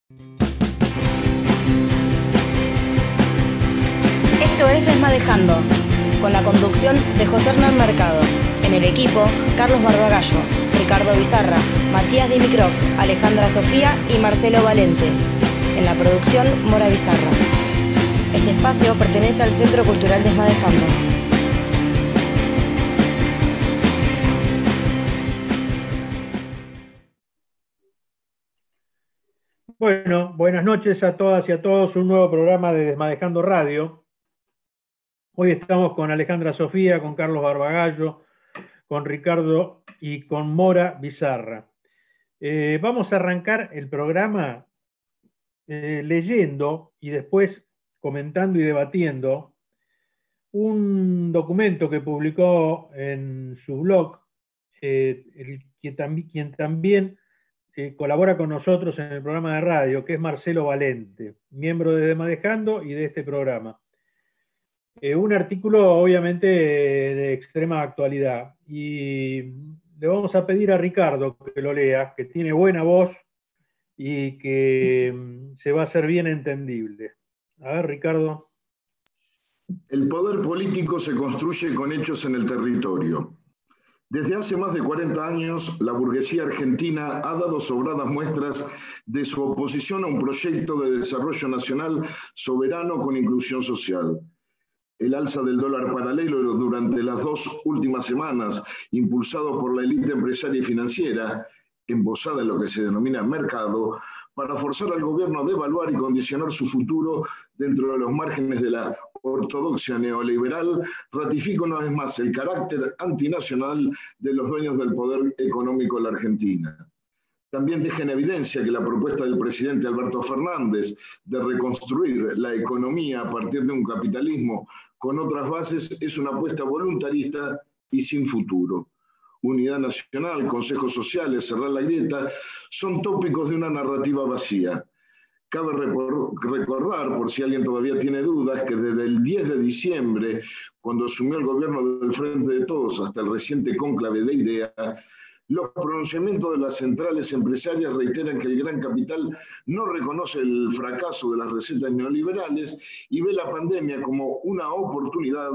Esto es Desmadejando, con la conducción de José Hernán Mercado. En el equipo, Carlos Barbagallo, Ricardo Bizarra, Matías Dimitrov, Alejandra Sofía y Marcelo Valente. En la producción, Mora Bizarra. Este espacio pertenece al Centro Cultural Desmadejando. Bueno, buenas noches a todas y a todos. Un nuevo programa de Desmadejando Radio. Hoy estamos con Alejandra Sofía, con Carlos Barbagallo, con Ricardo y con Mora Bizarra. Vamos a arrancar el programa leyendo y después comentando y debatiendo un documento que publicó en su blog, quien también colabora con nosotros en el programa de radio, que es Marcelo Valente, miembro de Desmadejando y de este programa. Un artículo obviamente de extrema actualidad, y le vamos a pedir a Ricardo que lo lea, que tiene buena voz y que se va a hacer bien entendible. A ver, Ricardo. El poder político se construye con hechos en el territorio. Desde hace más de 40 años, la burguesía argentina ha dado sobradas muestras de su oposición a un proyecto de desarrollo nacional soberano con inclusión social. El alza del dólar paralelo durante las 2 últimas semanas, impulsado por la élite empresaria y financiera, embosada en lo que se denomina mercado, para forzar al gobierno a devaluar y condicionar su futuro dentro de los márgenes de la ortodoxia neoliberal, ratifica una vez más el carácter antinacional de los dueños del poder económico en la Argentina. También deja en evidencia que la propuesta del presidente Alberto Fernández de reconstruir la economía a partir de un capitalismo con otras bases es una apuesta voluntarista y sin futuro. Unidad nacional, consejos sociales, cerrar la grieta, son tópicos de una narrativa vacía. Cabe recordar, por si alguien todavía tiene dudas, que desde el 10 de diciembre, cuando asumió el gobierno del Frente de Todos, hasta el reciente cónclave de IDEA, los pronunciamientos de las centrales empresarias reiteran que el gran capital no reconoce el fracaso de las recetas neoliberales y ve la pandemia como una oportunidad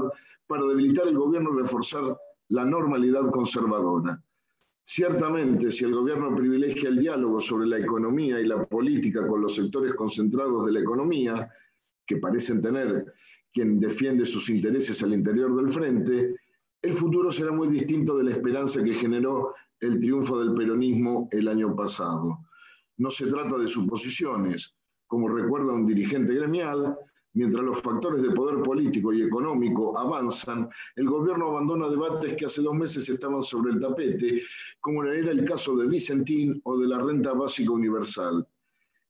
para debilitar el gobierno y reforzar la normalidad conservadora. Ciertamente, si el gobierno privilegia el diálogo sobre la economía y la política con los sectores concentrados de la economía, que parecen tener quien defiende sus intereses al interior del frente, el futuro será muy distinto de la esperanza que generó el triunfo del peronismo el año pasado. No se trata de suposiciones. Como recuerda un dirigente gremial, mientras los factores de poder político y económico avanzan, el gobierno abandona debates que hace 2 meses estaban sobre el tapete, como era el caso de Vicentín o de la renta básica universal.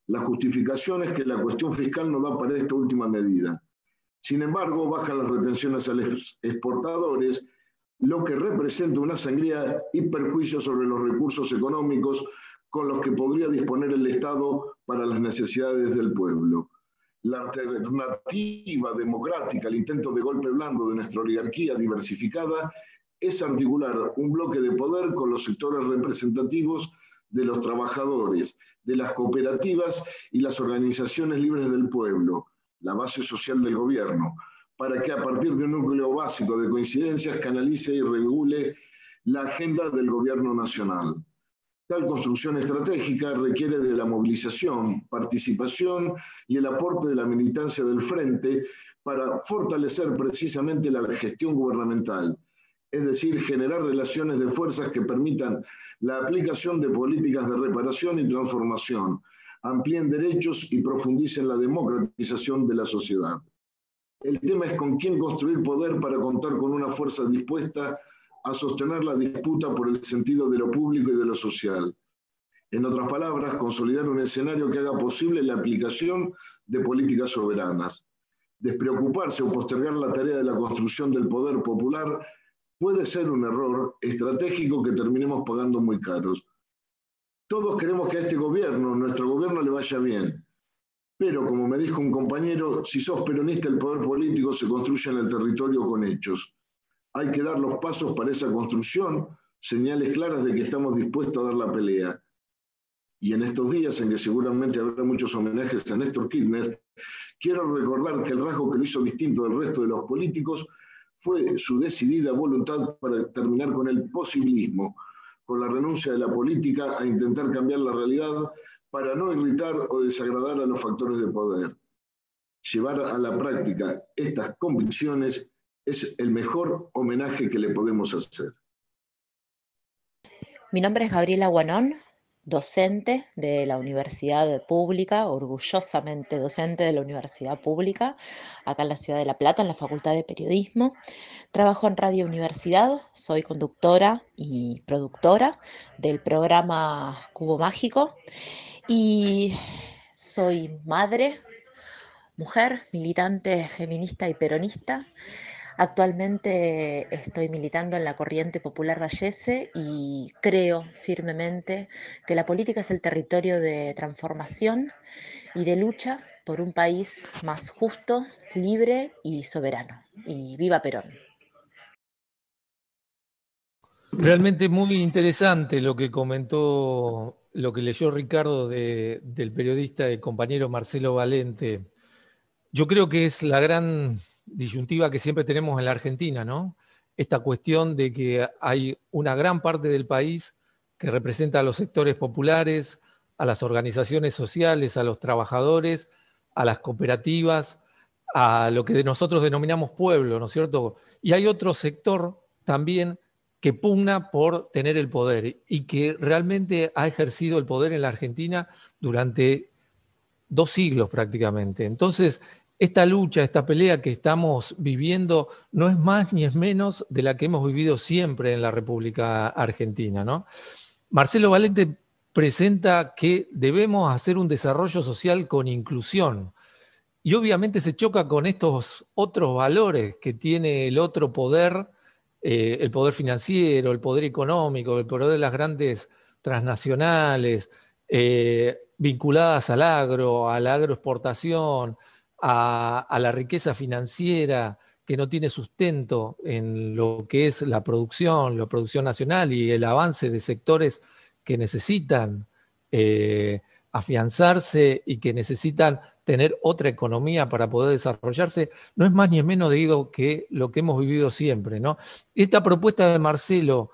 La justificación es que la cuestión fiscal no da para esta última medida. Sin embargo, bajan las retenciones a los exportadores, lo que representa una sangría y perjuicio sobre los recursos económicos con los que podría disponer el Estado para las necesidades del pueblo. La alternativa democrática al intento de golpe blando de nuestra oligarquía diversificada es articular un bloque de poder con los sectores representativos de los trabajadores, de las cooperativas y las organizaciones libres del pueblo, la base social del gobierno, para que a partir de un núcleo básico de coincidencias canalice y regule la agenda del gobierno nacional. Tal construcción estratégica requiere de la movilización, participación y el aporte de la militancia del frente para fortalecer precisamente la gestión gubernamental, es decir, generar relaciones de fuerzas que permitan la aplicación de políticas de reparación y transformación, amplíen derechos y profundicen la democratización de la sociedad. El tema es con quién construir poder para contar con una fuerza dispuesta a sostener la disputa por el sentido de lo público y de lo social. En otras palabras, consolidar un escenario que haga posible la aplicación de políticas soberanas. Despreocuparse o postergar la tarea de la construcción del poder popular puede ser un error estratégico que terminemos pagando muy caros. Todos queremos que a este gobierno, nuestro gobierno, le vaya bien. Pero, como me dijo un compañero, si sos peronista, el poder político se construye en el territorio con hechos. Hay que dar los pasos para esa construcción, señales claras de que estamos dispuestos a dar la pelea. y en estos días en que seguramente habrá muchos homenajes a Néstor Kirchner, quiero recordar que el rasgo que lo hizo distinto del resto de los políticos fue su decidida voluntad para terminar con el posibilismo, con la renuncia de la política a intentar cambiar la realidad para no irritar o desagradar a los factores de poder. Llevar a la práctica estas convicciones es el mejor homenaje que le podemos hacer. Mi nombre es Gabriela Guanón, docente de la Universidad Pública, orgullosamente docente de la Universidad Pública, acá en la ciudad de La Plata, en la Facultad de Periodismo. Trabajo en Radio Universidad, soy conductora y productora del programa Cubo Mágico y soy madre, mujer, militante feminista y peronista. Actualmente estoy militando en la Corriente Popular Vallese y creo firmemente que la política es el territorio de transformación y de lucha por un país más justo, libre y soberano. Y viva Perón. Realmente muy interesante lo que comentó, lo que leyó Ricardo del periodista y compañero Marcelo Valente. Yo creo que es la gran disyuntiva que siempre tenemos en la Argentina, ¿no? Esta cuestión de que hay una gran parte del país que representa a los sectores populares, a las organizaciones sociales, a los trabajadores, a las cooperativas, a lo que nosotros denominamos pueblo, ¿no es cierto? Y hay otro sector también que pugna por tener el poder y que realmente ha ejercido el poder en la Argentina durante 2 siglos prácticamente. Entonces, esta lucha, esta pelea que estamos viviendo no es más ni es menos de la que hemos vivido siempre en la República Argentina, ¿no? Marcelo Valente presenta que debemos hacer un desarrollo social con inclusión y obviamente se choca con estos otros valores que tiene el otro poder, el poder financiero, el poder económico, el poder de las grandes transnacionales, vinculadas al agro, a la agroexportación, a la riqueza financiera que no tiene sustento en lo que es la producción nacional y el avance de sectores que necesitan afianzarse y que necesitan tener otra economía para poder desarrollarse, no es más ni es menos, digo, que lo que hemos vivido siempre, ¿no? Esta propuesta de Marcelo,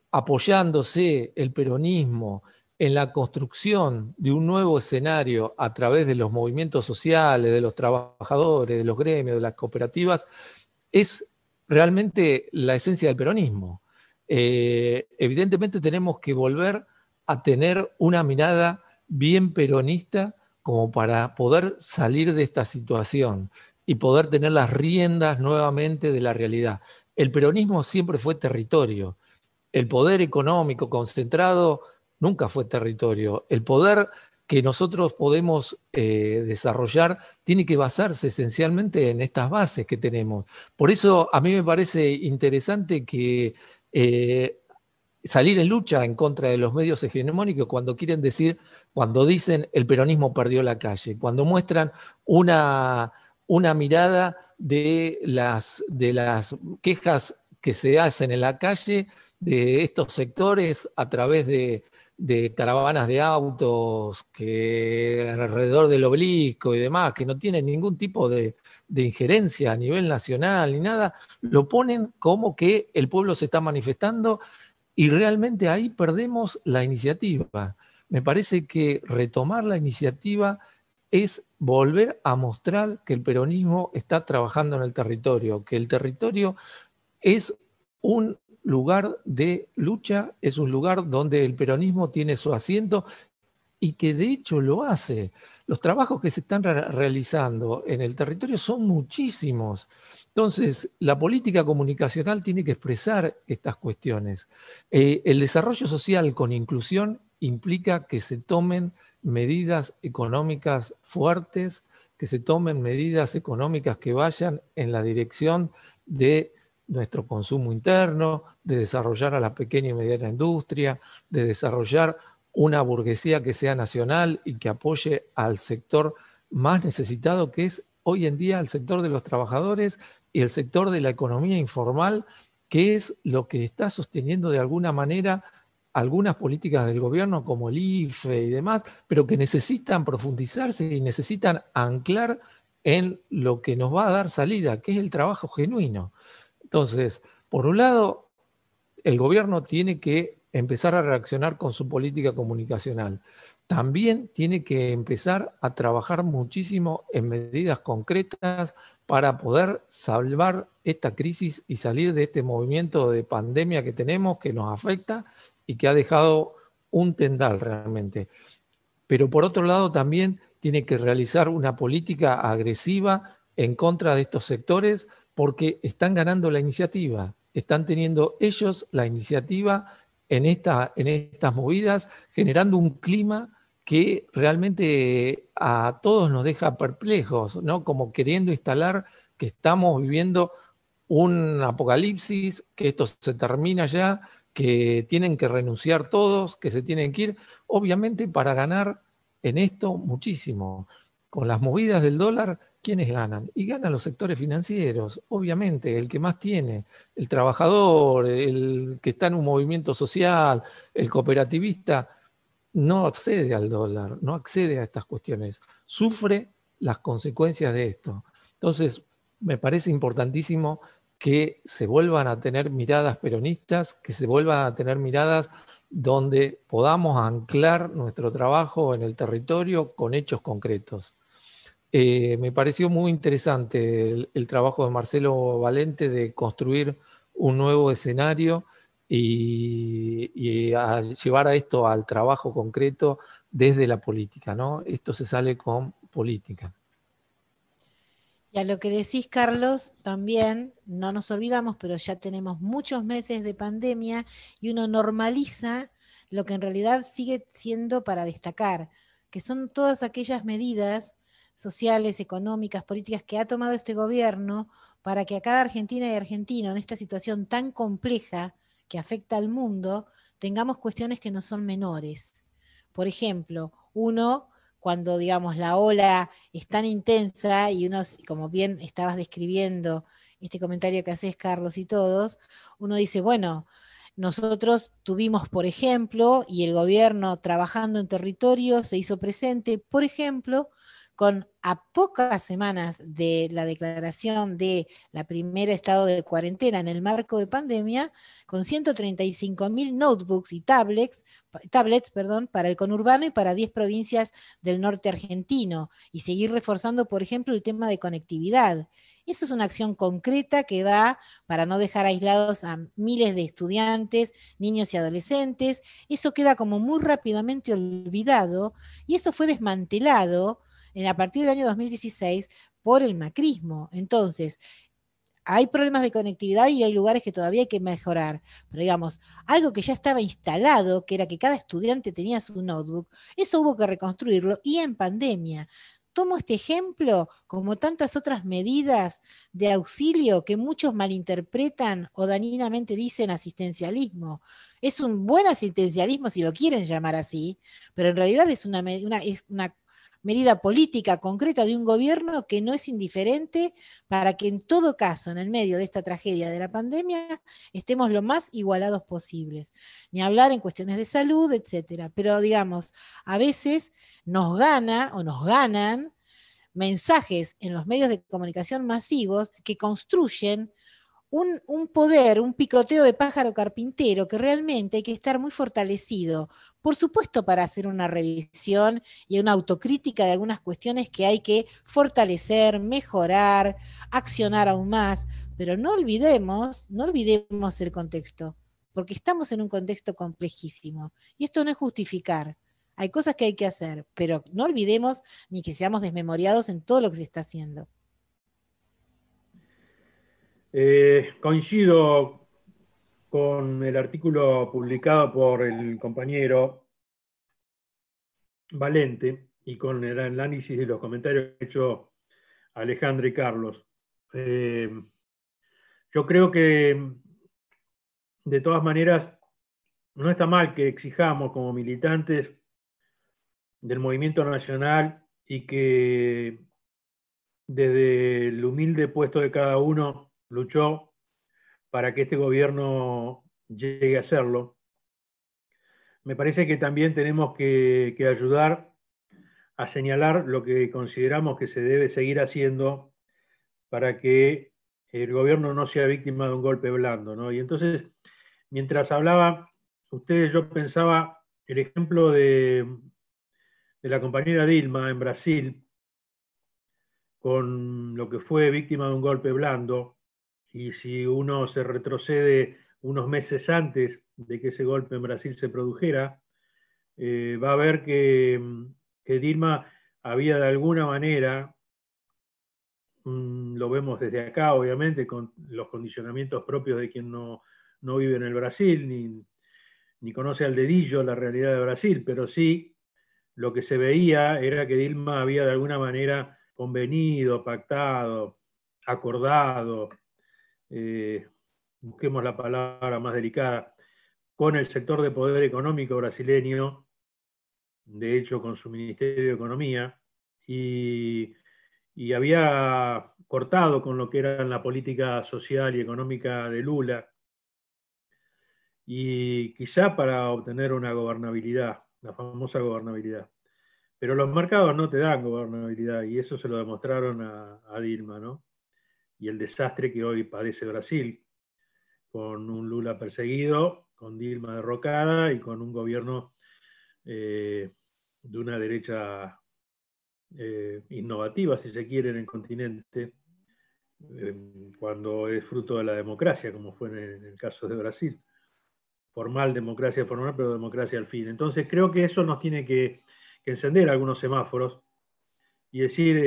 apoyándose el peronismo en la construcción de un nuevo escenario a través de los movimientos sociales, de los trabajadores, de los gremios, de las cooperativas, es realmente la esencia del peronismo. Evidentemente tenemos que volver a tener una mirada bien peronista como para poder salir de esta situación y poder tener las riendas nuevamente de la realidad. El peronismo siempre fue territorio. El poder económico concentrado nunca fue territorio. El poder que nosotros podemos desarrollar tiene que basarse esencialmente en estas bases que tenemos. Por eso a mí me parece interesante que salir en lucha en contra de los medios hegemónicos cuando dicen el peronismo perdió la calle, cuando muestran una mirada de las quejas que se hacen en la calle de estos sectores a través de caravanas de autos que alrededor del obelisco y demás, que no tienen ningún tipo de injerencia a nivel nacional ni nada, lo ponen como que el pueblo se está manifestando y realmente ahí perdemos la iniciativa. Me parece que retomar la iniciativa es volver a mostrar que el peronismo está trabajando en el territorio, que el territorio es un lugar de lucha, es un lugar donde el peronismo tiene su asiento y que de hecho lo hace. Los trabajos que se están realizando en el territorio son muchísimos. Entonces, la política comunicacional tiene que expresar estas cuestiones. El desarrollo social con inclusión implica que se tomen medidas económicas fuertes, que se tomen medidas económicas que vayan en la dirección de nuestro consumo interno, de desarrollar a la pequeña y mediana industria, de desarrollar una burguesía que sea nacional y que apoye al sector más necesitado, que es hoy en día el sector de los trabajadores y el sector de la economía informal, que es lo que está sosteniendo de alguna manera algunas políticas del gobierno como el IFE y demás, pero que necesitan profundizarse y necesitan anclar en lo que nos va a dar salida, que es el trabajo genuino. Entonces, por un lado, el gobierno tiene que empezar a reaccionar con su política comunicacional. También tiene que empezar a trabajar muchísimo en medidas concretas para poder salvar esta crisis y salir de este movimiento de pandemia que tenemos, que nos afecta y que ha dejado un tendal realmente. Pero por otro lado también tiene que realizar una política agresiva en contra de estos sectores porque están ganando la iniciativa, están teniendo ellos la iniciativa en estas movidas, generando un clima que realmente a todos nos deja perplejos, ¿no? Como queriendo instalar que estamos viviendo un apocalipsis, que esto se termina ya, que tienen que renunciar todos, que se tienen que ir, obviamente para ganar en esto muchísimo. Con las movidas del dólar, ¿quiénes ganan? Y ganan los sectores financieros, obviamente, el que más tiene, el trabajador, el que está en un movimiento social, el cooperativista, no accede al dólar, no accede a estas cuestiones, sufre las consecuencias de esto. Entonces, me parece importantísimo que se vuelvan a tener miradas peronistas, que se vuelvan a tener miradas donde podamos anclar nuestro trabajo en el territorio con hechos concretos. Me pareció muy interesante el trabajo de Marcelo Valente de construir un nuevo escenario y a llevar a esto al trabajo concreto desde la política, ¿no? Esto se sale con política. Y a lo que decís, Carlos, también no nos olvidamos, pero ya tenemos muchos meses de pandemia y uno normaliza lo que en realidad sigue siendo para destacar, que son todas aquellas medidas sociales, económicas, políticas que ha tomado este gobierno para que a cada argentina y argentino en esta situación tan compleja que afecta al mundo, tengamos cuestiones que no son menores. Por ejemplo, uno, cuando digamos la ola es tan intensa y uno, como bien estabas describiendo este comentario que haces, Carlos, y todos, uno dice, bueno, nosotros tuvimos, por ejemplo, y el gobierno trabajando en territorio se hizo presente, por ejemplo, con a pocas semanas de la declaración de la primera estado de cuarentena en el marco de pandemia, con 135.000 notebooks y tablets, para el conurbano y para 10 provincias del norte argentino, y seguir reforzando, por ejemplo, el tema de conectividad. Eso es una acción concreta que va para no dejar aislados a miles de estudiantes, niños y adolescentes. Eso queda como muy rápidamente olvidado y eso fue desmantelado a partir del año 2016 por el macrismo. Entonces, hay problemas de conectividad y hay lugares que todavía hay que mejorar, pero digamos, algo que ya estaba instalado, que era que cada estudiante tenía su notebook, eso hubo que reconstruirlo y en pandemia. Tomo este ejemplo como tantas otras medidas de auxilio que muchos malinterpretan o dañinamente dicen asistencialismo. Es un buen asistencialismo si lo quieren llamar así, pero en realidad es una medida política concreta de un gobierno que no es indiferente para que en todo caso, en el medio de esta tragedia de la pandemia, estemos lo más igualados posibles. Ni hablar en cuestiones de salud, etcétera. Pero digamos, a veces nos gana o nos ganan mensajes en los medios de comunicación masivos que construyen un poder, un picoteo de pájaro carpintero que realmente hay que estar muy fortalecido. Por supuesto, para hacer una revisión y una autocrítica de algunas cuestiones que hay que fortalecer, mejorar, accionar aún más, pero no olvidemos el contexto, porque estamos en un contexto complejísimo. Y esto no es justificar. Hay cosas que hay que hacer, pero no olvidemos ni que seamos desmemoriados en todo lo que se está haciendo. Coincido con el artículo publicado por el compañero Valente y con el análisis de los comentarios que ha hecho Alejandra y Carlos. Yo creo que de todas maneras no está mal que exijamos como militantes del movimiento nacional y que desde el humilde puesto de cada uno luchó para que este gobierno llegue a serlo. me parece que también tenemos que ayudar a señalar lo que consideramos que se debe seguir haciendo para que el gobierno no sea víctima de un golpe blando, ¿no? Y entonces, mientras hablaba ustedes, yo pensaba el ejemplo de la compañera Dilma en Brasil, con lo que fue víctima de un golpe blando, y si uno se retrocede unos meses antes de que ese golpe en Brasil se produjera, va a ver que Dilma había de alguna manera, lo vemos desde acá obviamente, con los condicionamientos propios de quien no vive en el Brasil, ni conoce al dedillo la realidad de Brasil, pero sí lo que se veía era que Dilma había de alguna manera convenido, pactado, acordado, busquemos la palabra más delicada, con el sector de poder económico brasileño, de hecho con su Ministerio de Economía, y había cortado con lo que era la política social y económica de Lula, y quizá para obtener una gobernabilidad, la famosa gobernabilidad. Pero los mercados no te dan gobernabilidad, y eso se lo demostraron a Dilma, ¿no? Y el desastre que hoy padece Brasil, con un Lula perseguido, con Dilma derrocada y con un gobierno de una derecha innovativa, si se quiere, en el continente, cuando es fruto de la democracia, como fue en el caso de Brasil. Formal, democracia formal, pero democracia al fin. Entonces creo que eso nos tiene que encender algunos semáforos y decir,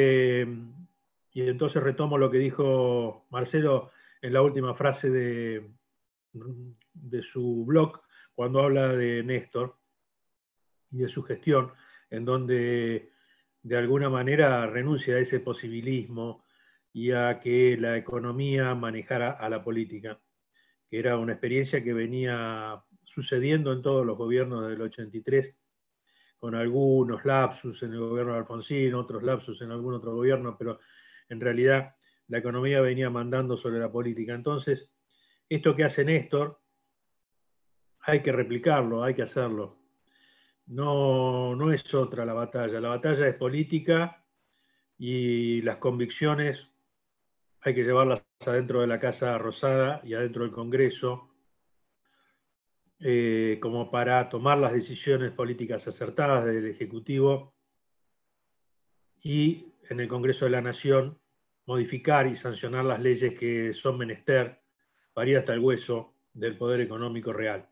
y entonces retomo lo que dijo Marcelo en la última frase de su blog, cuando habla de Néstor y de su gestión, en donde de alguna manera renuncia a ese posibilismo y a que la economía manejara a la política, que era una experiencia que venía sucediendo en todos los gobiernos del 83, con algunos lapsus en el gobierno de Alfonsín, otros lapsus en algún otro gobierno, pero en realidad la economía venía mandando sobre la política. Entonces, esto que hace Néstor, hay que replicarlo, hay que hacerlo. No es otra la batalla es política y las convicciones hay que llevarlas adentro de la Casa Rosada y adentro del Congreso, como para tomar las decisiones políticas acertadas del Ejecutivo y en el Congreso de la Nación modificar y sancionar las leyes que son menester para ir hasta el hueso del poder económico real.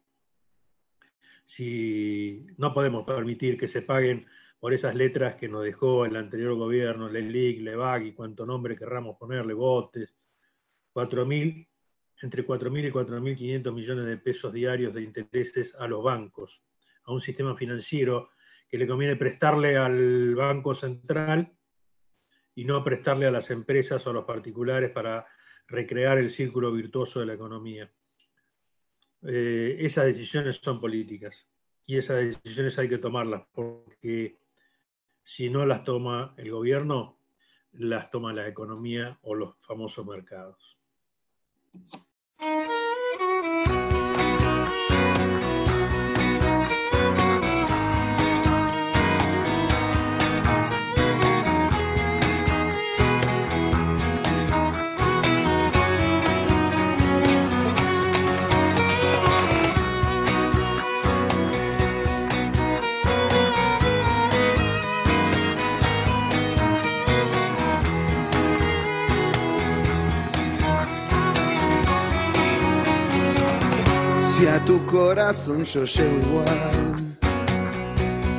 Si no podemos permitir que se paguen por esas letras que nos dejó el anterior gobierno, LELIC, LEVAG y cuanto nombre querramos ponerle, botes, entre 4.000 y 4.500 millones de pesos diarios de intereses a los bancos, a un sistema financiero que le conviene prestarle al Banco Central y no prestarle a las empresas o a los particulares para recrear el círculo virtuoso de la economía. Esas decisiones son políticas y esas decisiones hay que tomarlas, porque si no las toma el gobierno, las toma la economía o los famosos mercados. Si a tu corazón yo llego igual,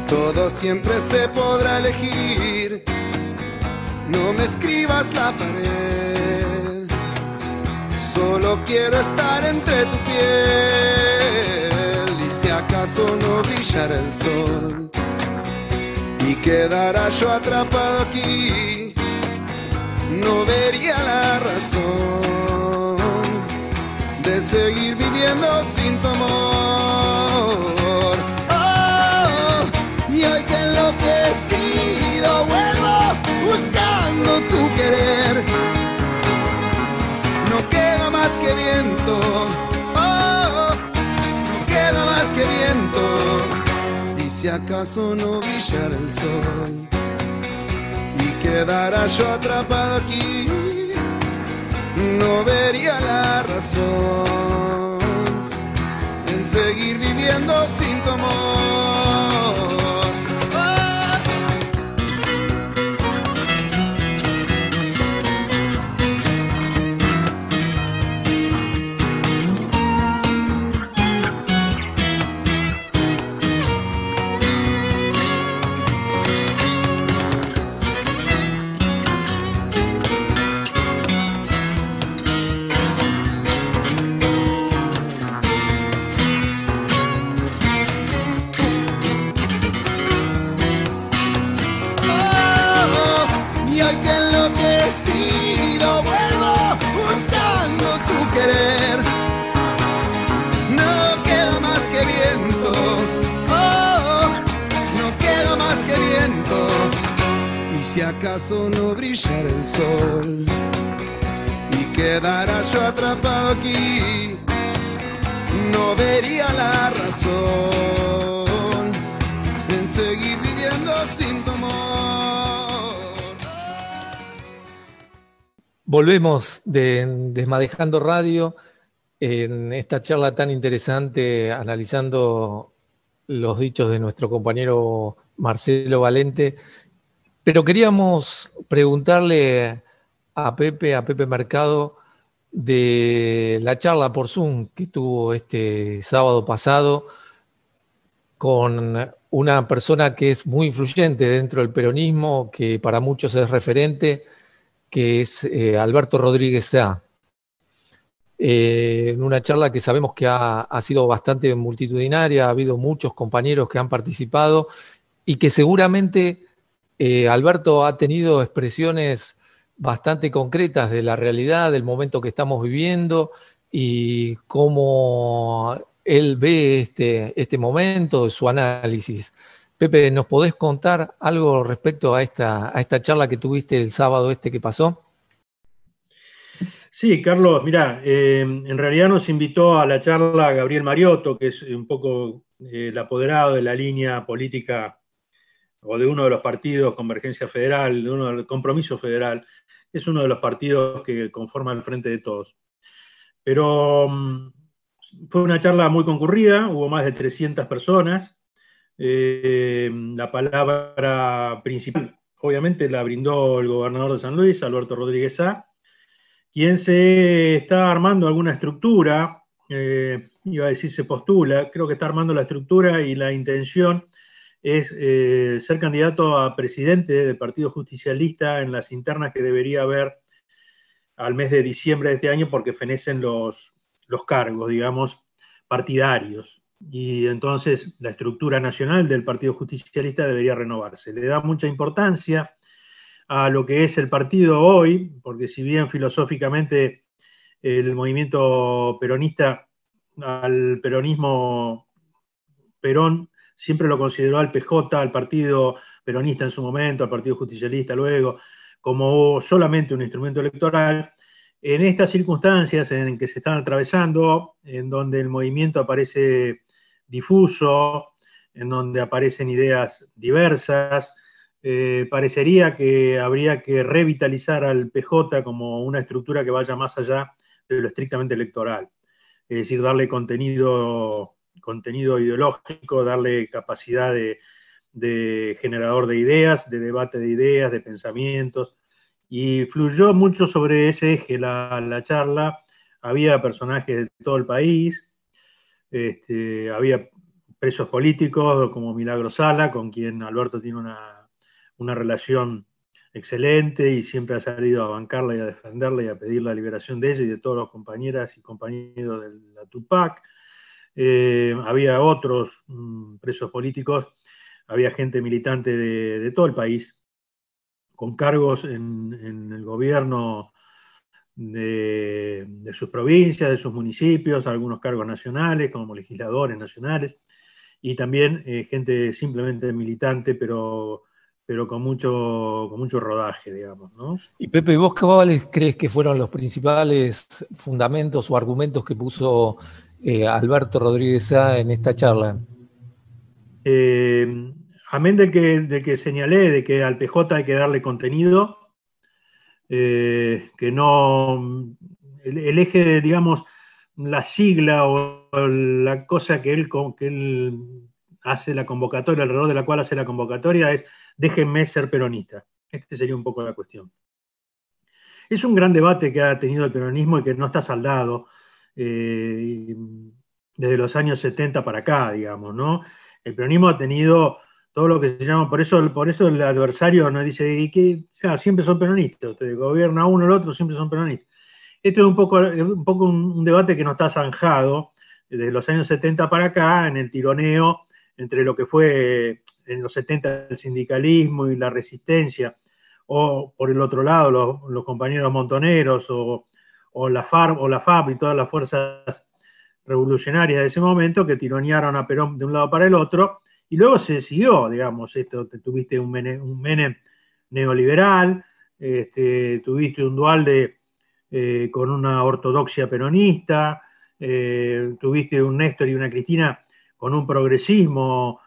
todo siempre se podrá elegir. No me escribas la pared, solo quiero estar entre tu piel. Y si acaso no brillara el sol y quedara yo atrapado aquí, no vería la razón de seguir viviendo sin tu amor. Oh, y hoy que enloquecido vuelvo buscando tu querer. No queda más que viento, oh, no queda más que viento. acaso no brillara el sol y quedara yo atrapado aquí, no vería la razón en seguir viviendo sin tu amor. Si acaso no brillara el sol y quedara yo atrapado aquí, no vería la razón en seguir viviendo sin tu amor. Volvemos de Desmadejando Radio en esta charla tan interesante, analizando los dichos de nuestro compañero Marcelo Valente. Pero queríamos preguntarle a Pepe Mercado, de la charla por Zoom que tuvo este sábado pasado con una persona que es muy influyente dentro del peronismo, que para muchos es referente, que es Alberto Rodríguez Sá. En una charla que sabemos que ha sido bastante multitudinaria, ha habido muchos compañeros que han participado y que seguramente Alberto ha tenido expresiones bastante concretas de la realidad, del momento que estamos viviendo y cómo él ve este momento, su análisis. Pepe, ¿nos podés contar algo respecto a esta charla que tuviste el sábado que pasó? Sí, Carlos, mirá, en realidad nos invitó a la charla Gabriel Mariotto, que es un poco el apoderado de la línea política o de uno de los partidos, Convergencia Federal, de uno del Compromiso Federal, es uno de los partidos que conforman el Frente de Todos. Pero fue una charla muy concurrida, hubo más de 300 personas. La palabra principal, obviamente, la brindó el gobernador de San Luis, Alberto Rodríguez Sá, quien se está armando alguna estructura, iba a decir se postula, creo que está armando la estructura y la intención es ser candidato a presidente del Partido Justicialista en las internas que debería haber al mes de diciembre de este año, porque fenecen los cargos, digamos, partidarios. Y entonces la estructura nacional del Partido Justicialista debería renovarse. Le da mucha importancia a lo que es el partido hoy, porque si bien filosóficamente el movimiento peronista, al peronismo Perón, siempre lo consideró al PJ, al partido peronista en su momento, al partido justicialista luego, como solamente un instrumento electoral. En estas circunstancias en que se están atravesando, en donde el movimiento aparece difuso, en donde aparecen ideas diversas, parecería que habría que revitalizar al PJ como una estructura que vaya más allá de lo estrictamente electoral. Es decir, darle contenido ideológico, darle capacidad de generador de ideas, de debate de ideas, de pensamientos, y fluyó mucho sobre ese eje la charla. Había personajes de todo el país, había presos políticos como Milagro Sala, con quien Alberto tiene una relación excelente y siempre ha salido a bancarla y a defenderla y a pedir la liberación de ella y de todos los compañeras y compañeros de la TUPAC. Había otros presos políticos, había gente militante de todo el país, con cargos en el gobierno de sus provincias, de sus municipios, algunos cargos nacionales, como legisladores nacionales, y también gente simplemente militante, pero con mucho rodaje, digamos, ¿no? Y Pepe, ¿vos cuáles crees que fueron los principales fundamentos o argumentos que puso Alberto Rodríguez Sá en esta charla? Amén de que señalé, de que al PJ hay que darle contenido, que no, el eje, digamos, la sigla o la cosa que él hace la convocatoria, alrededor de la cual hace la convocatoria, es déjenme ser peronista. Este sería un poco la cuestión. Es un gran debate que ha tenido el peronismo y que no está saldado desde los años 70 para acá, digamos, ¿no? El peronismo ha tenido todo lo que se llama, por eso el adversario nos dice, ¿y qué? O sea, siempre son peronistas, usted gobierna uno o el otro, siempre son peronistas. Esto es un poco un debate que no está zanjado desde los años 70 para acá, en el tironeo entre lo que fue en los 70 el sindicalismo y la resistencia, o por el otro lado los compañeros montoneros, o la FAP y todas las fuerzas revolucionarias de ese momento que tironearon a Perón de un lado para el otro, y luego se siguió, digamos, tuviste un Menem neoliberal, tuviste un Duhalde con una ortodoxia peronista, tuviste un Néstor y una Cristina con un progresismo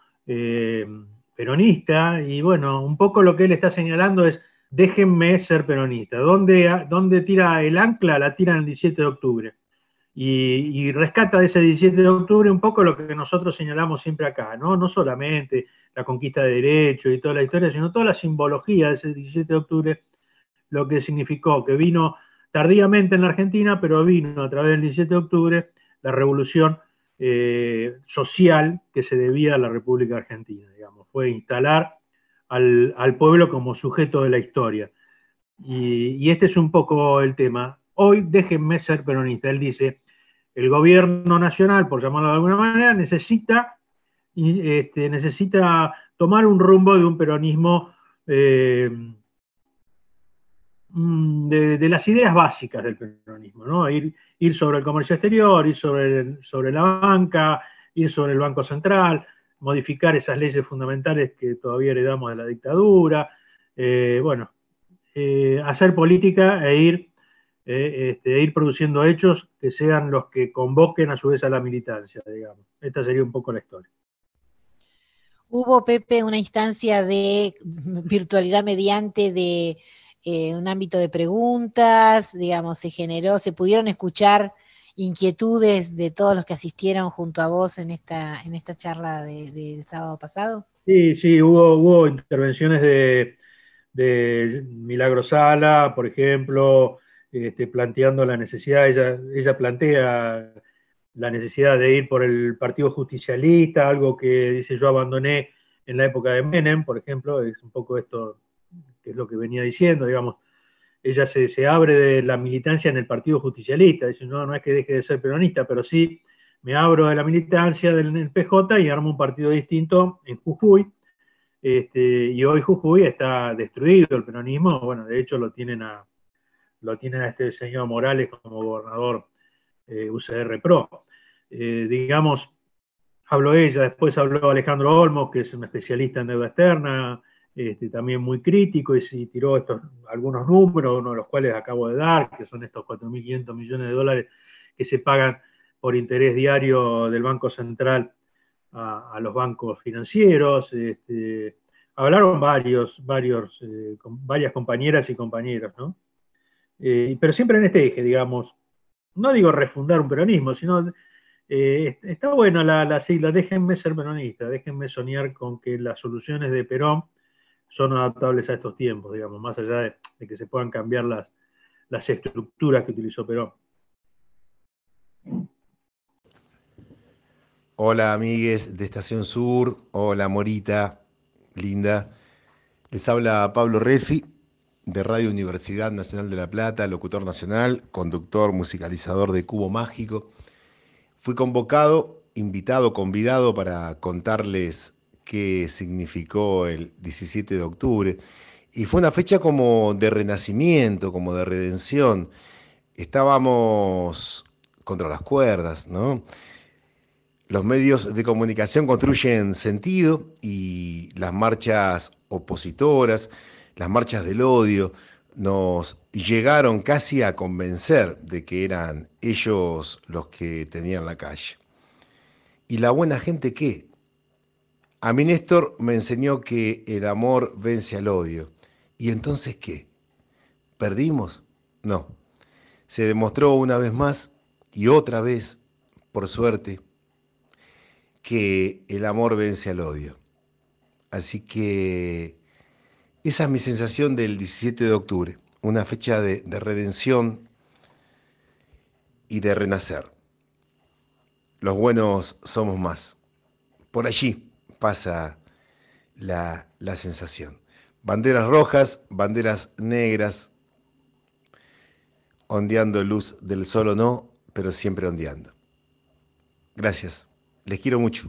peronista, y bueno, un poco lo que él está señalando es, déjenme ser peronista. ¿Dónde tira el ancla? La tira en el 17 de octubre. Y rescata de ese 17 de octubre un poco lo que nosotros señalamos siempre acá, ¿no? No solamente la conquista de derechos y toda la historia, sino toda la simbología de ese 17 de octubre, lo que significó que vino tardíamente en la Argentina, pero vino a través del 17 de octubre la revolución social que se debía a la República Argentina, digamos. Fue instalar al pueblo como sujeto de la historia. Y este es un poco el tema. Hoy déjenme ser peronista. Él dice, el gobierno nacional, por llamarlo de alguna manera, necesita tomar un rumbo de un peronismo de las ideas básicas del peronismo, ¿no? Ir sobre el comercio exterior, ir sobre la banca, ir sobre el Banco Central, modificar esas leyes fundamentales que todavía heredamos de la dictadura, hacer política e ir produciendo hechos que sean los que convoquen a su vez a la militancia, digamos. Esta sería un poco la historia. Hubo, Pepe, una instancia de virtualidad mediante de un ámbito de preguntas, digamos, se pudieron escuchar inquietudes de todos los que asistieron junto a vos en esta charla del sábado pasado. Sí, hubo intervenciones de Milagro Sala, por ejemplo, planteando la necesidad, ella plantea la necesidad de ir por el Partido Justicialista, algo que dice yo abandoné en la época de Menem, por ejemplo, es un poco esto que es lo que venía diciendo, digamos, ella se abre de la militancia en el Partido Justicialista, dice, no es que deje de ser peronista, pero sí me abro de la militancia del PJ y armo un partido distinto en Jujuy, y hoy Jujuy está destruido el peronismo, bueno, de hecho lo tienen a este señor Morales como gobernador UCR Pro. Digamos, habló ella, después habló Alejandro Olmos, que es un especialista en deuda externa, también muy crítico, y tiró algunos números, uno de los cuales acabo de dar, que son estos 4.500 millones de dólares que se pagan por interés diario del Banco Central a los bancos financieros. Hablaron varias compañeras y compañeros, ¿no? Pero siempre en este eje, digamos, no digo refundar un peronismo, sino está buena la sigla, déjenme ser peronista, déjenme soñar con que las soluciones de Perón son adaptables a estos tiempos, digamos, más allá de que se puedan cambiar las estructuras que utilizó Perón. Hola, amigues de Estación Sur, hola, Morita, linda. Les habla Pablo Refi, de Radio Universidad Nacional de La Plata, locutor nacional, conductor, musicalizador de Cubo Mágico. Fui convidado para contarles qué significó el 17 de octubre. Y fue una fecha como de renacimiento, como de redención. Estábamos contra las cuerdas, ¿no? Los medios de comunicación construyen sentido y las marchas opositoras, las marchas del odio, nos llegaron casi a convencer de que eran ellos los que tenían la calle. ¿Y la buena gente qué? A mí Néstor me enseñó que el amor vence al odio. ¿Y entonces qué? ¿Perdimos? No. Se demostró una vez más y otra vez, por suerte, que el amor vence al odio. Así que esa es mi sensación del 17 de octubre, una fecha de redención y de renacer. Los buenos somos más. Por allí pasa la sensación. Banderas rojas, banderas negras, ondeando luz del sol o no, pero siempre ondeando. Gracias, les quiero mucho.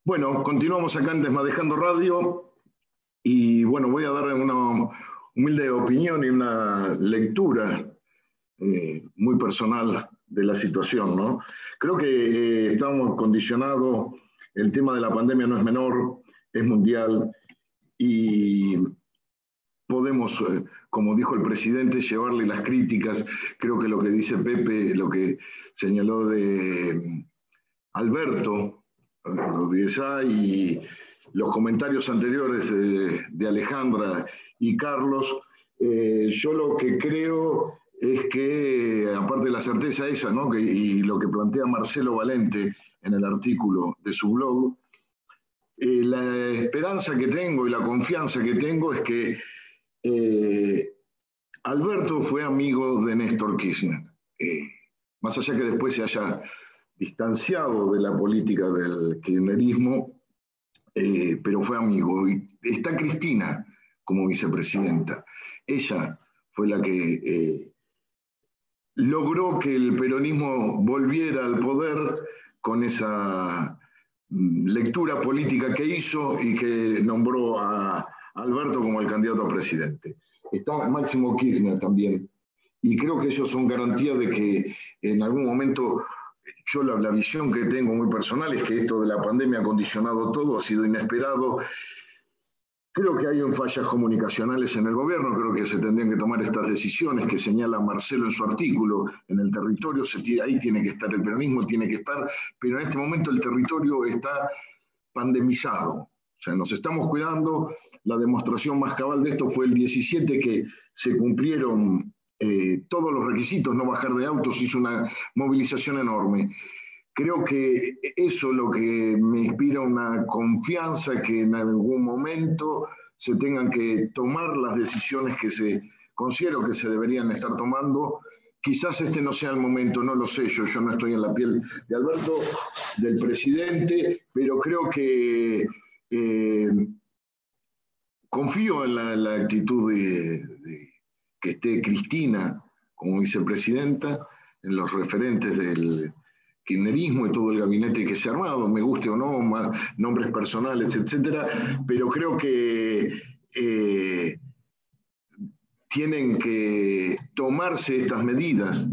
Bueno, continuamos acá en Desmadejando Radio y bueno, voy a dar una humilde opinión y una lectura muy personal de la situación, ¿no? Creo que estamos condicionados, el tema de la pandemia no es menor, es mundial y podemos, como dijo el presidente, llevarle las críticas. Creo que lo que dice Pepe, lo que señaló de Alberto Rodríguez y los comentarios anteriores de Alejandra y Carlos, yo lo que creo es que, aparte de la certeza esa, ¿no? Y lo que plantea Marcelo Valente en el artículo de su blog, la esperanza que tengo y la confianza que tengo es que Alberto fue amigo de Néstor Kirchner, más allá que después se haya distanciado de la política del kirchnerismo, pero fue amigo. Y está Cristina como vicepresidenta. Ella fue la que logró que el peronismo volviera al poder con esa lectura política que hizo y que nombró a Alberto como el candidato a presidente. Está Máximo Kirchner también. Y creo que ellos son garantía de que en algún momento yo la visión que tengo muy personal es que esto de la pandemia ha condicionado todo, ha sido inesperado. Creo que hay fallas comunicacionales en el gobierno, creo que se tendrían que tomar estas decisiones que señala Marcelo en su artículo. En el territorio, ahí tiene que estar el peronismo, tiene que estar, pero en este momento el territorio está pandemizado. O sea, nos estamos cuidando. La demostración más cabal de esto fue el 17, que se cumplieron todos los requisitos, no bajar de autos, hizo una movilización enorme. Creo que eso es lo que me inspira una confianza que en algún momento se tengan que tomar las decisiones que considero que se deberían estar tomando. Quizás este no sea el momento, no lo sé, yo no estoy en la piel de Alberto, del presidente, pero creo que confío en la actitud de que esté Cristina como vicepresidenta, en los referentes del kirchnerismo y todo el gabinete que se ha armado, me guste o no, nombres personales, etcétera, pero creo que tienen que tomarse estas medidas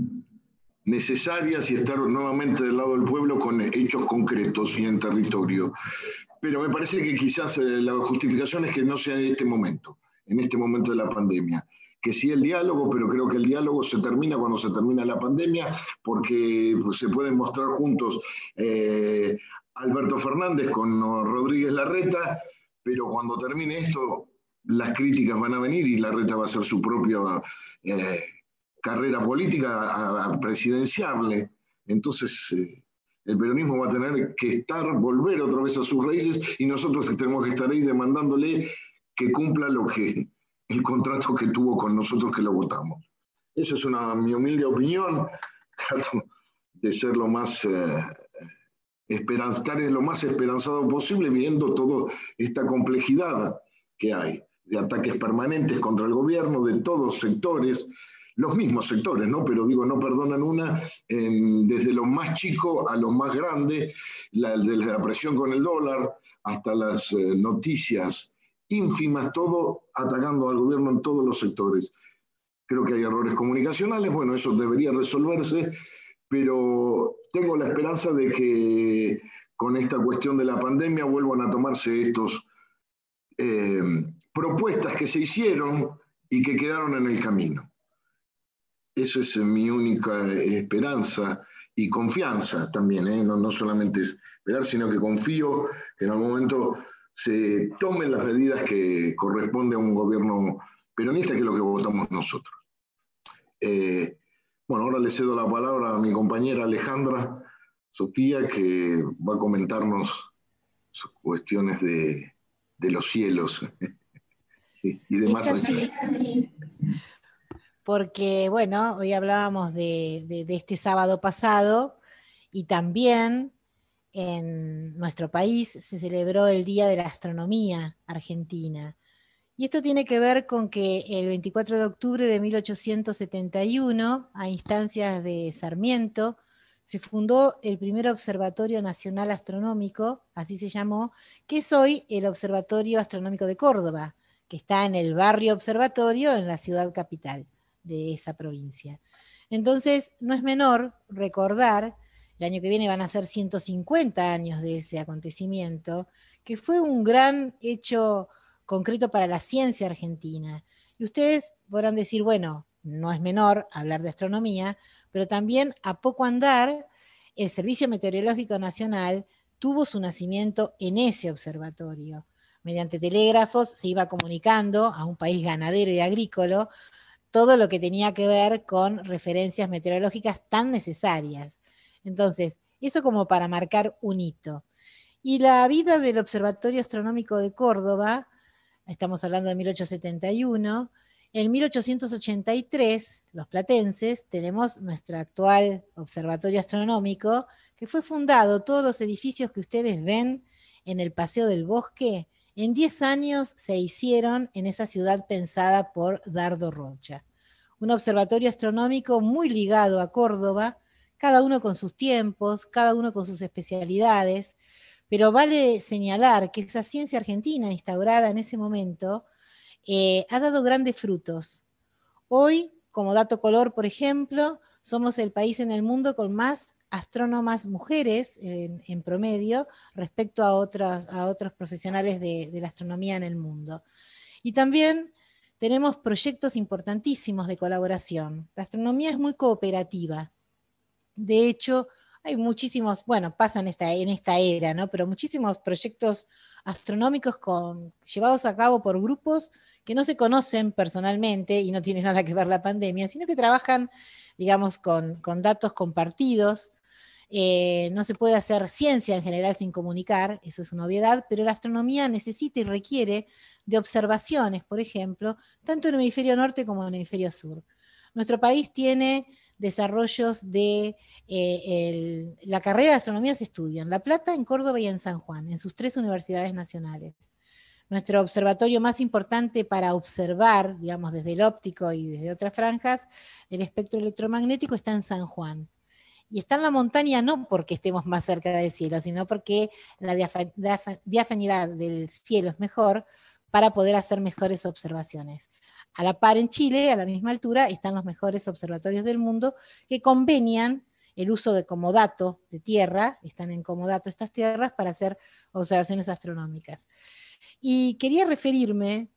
necesarias y estar nuevamente del lado del pueblo con hechos concretos y en territorio. Pero me parece que quizás la justificación es que no sea en este momento de la pandemia. Que sí el diálogo, pero creo que el diálogo se termina cuando se termina la pandemia, porque pues, se pueden mostrar juntos Alberto Fernández con Rodríguez Larreta, pero cuando termine esto, las críticas van a venir y Larreta va a hacer su propia carrera política presidenciable. Entonces, el peronismo va a tener que volver otra vez a sus raíces, y nosotros tenemos que estar ahí demandándole que cumpla el contrato que tuvo con nosotros que lo votamos. Esa es mi humilde opinión. Trato de ser lo más esperanzado posible, viendo toda esta complejidad que hay, de ataques permanentes contra el gobierno, de todos sectores, los mismos sectores, ¿no? Pero digo, no perdonan una, desde lo más chico a lo más grande, desde la presión con el dólar hasta las noticias ínfimas, todo atacando al gobierno en todos los sectores. Creo que hay errores comunicacionales, bueno, eso debería resolverse, pero tengo la esperanza de que con esta cuestión de la pandemia vuelvan a tomarse estos propuestas que se hicieron y que quedaron en el camino. Eso es mi única esperanza y confianza también, no solamente esperar, sino que confío que en algún momento se tomen las medidas que corresponde a un gobierno peronista, que es lo que votamos nosotros. Bueno, ahora le cedo la palabra a mi compañera Alejandra Sofía, que va a comentarnos sus cuestiones de los cielos y demás. Es así, porque bueno, hoy hablábamos de este sábado pasado, y también en nuestro país se celebró el Día de la Astronomía Argentina. Y esto tiene que ver con que el 24 de octubre de 1871, a instancias de Sarmiento, se fundó el primer Observatorio Nacional Astronómico, así se llamó, que es hoy el Observatorio Astronómico de Córdoba, que está en el barrio Observatorio, en la ciudad capital de esa provincia. Entonces, no es menor recordar, el año que viene van a ser 150 años de ese acontecimiento, que fue un gran hecho concreto para la ciencia argentina. Y ustedes podrán decir, bueno, no es menor hablar de astronomía, pero también a poco andar, el Servicio Meteorológico Nacional tuvo su nacimiento en ese observatorio. Mediante telégrafos se iba comunicando a un país ganadero y agrícola todo lo que tenía que ver con referencias meteorológicas tan necesarias. Entonces, eso como para marcar un hito. Y la vida del Observatorio Astronómico de Córdoba, estamos hablando de 1871, en 1883, los platenses, tenemos nuestro actual Observatorio Astronómico, que fue fundado, todos los edificios que ustedes ven en el Paseo del Bosque, en 10 años se hicieron en esa ciudad pensada por Dardo Rocha. Un observatorio astronómico muy ligado a Córdoba, cada uno con sus tiempos, cada uno con sus especialidades, pero vale señalar que esa ciencia argentina instaurada en ese momento ha dado grandes frutos. Hoy, como dato color, por ejemplo, somos el país en el mundo con más astrónomas mujeres en promedio respecto a otros profesionales de la astronomía en el mundo. Y también tenemos proyectos importantísimos de colaboración. La astronomía es muy cooperativa. De hecho, hay muchísimos, bueno, pasa en esta era, ¿no? Pero muchísimos proyectos astronómicos llevados a cabo por grupos que no se conocen personalmente y no tiene nada que ver la pandemia, sino que trabajan, digamos, con datos compartidos. No se puede hacer ciencia en general sin comunicar, eso es una obviedad, pero la astronomía necesita y requiere de observaciones, por ejemplo, tanto en el hemisferio norte como en el hemisferio sur. Nuestro país tiene desarrollos de la carrera de astronomía se estudia en La Plata, en Córdoba y en San Juan, en sus 3 universidades nacionales. Nuestro observatorio más importante para observar, digamos, desde el óptico y desde otras franjas, el espectro electromagnético está en San Juan. Y está en la montaña no porque estemos más cerca del cielo, sino porque la diafanidad del cielo es mejor para poder hacer mejores observaciones. A la par en Chile, a la misma altura, están los mejores observatorios del mundo que convenian el uso de comodato de tierra, están en comodato estas tierras para hacer observaciones astronómicas. Y quería referirme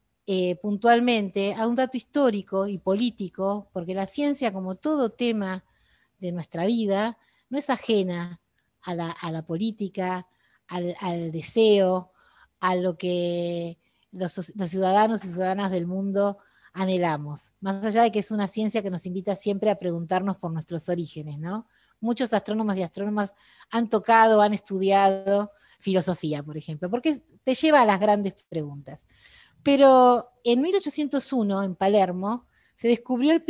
puntualmente a un dato histórico y político, porque la ciencia, como todo tema de nuestra vida, no es ajena a la política, al deseo, a lo que los ciudadanos y ciudadanas del mundo anhelamos, más allá de que es una ciencia que nos invita siempre a preguntarnos por nuestros orígenes, ¿no? Muchos astrónomos y astrónomas han tocado, han estudiado filosofía, por ejemplo, porque te lleva a las grandes preguntas. Pero en 1801, en Palermo, se descubrió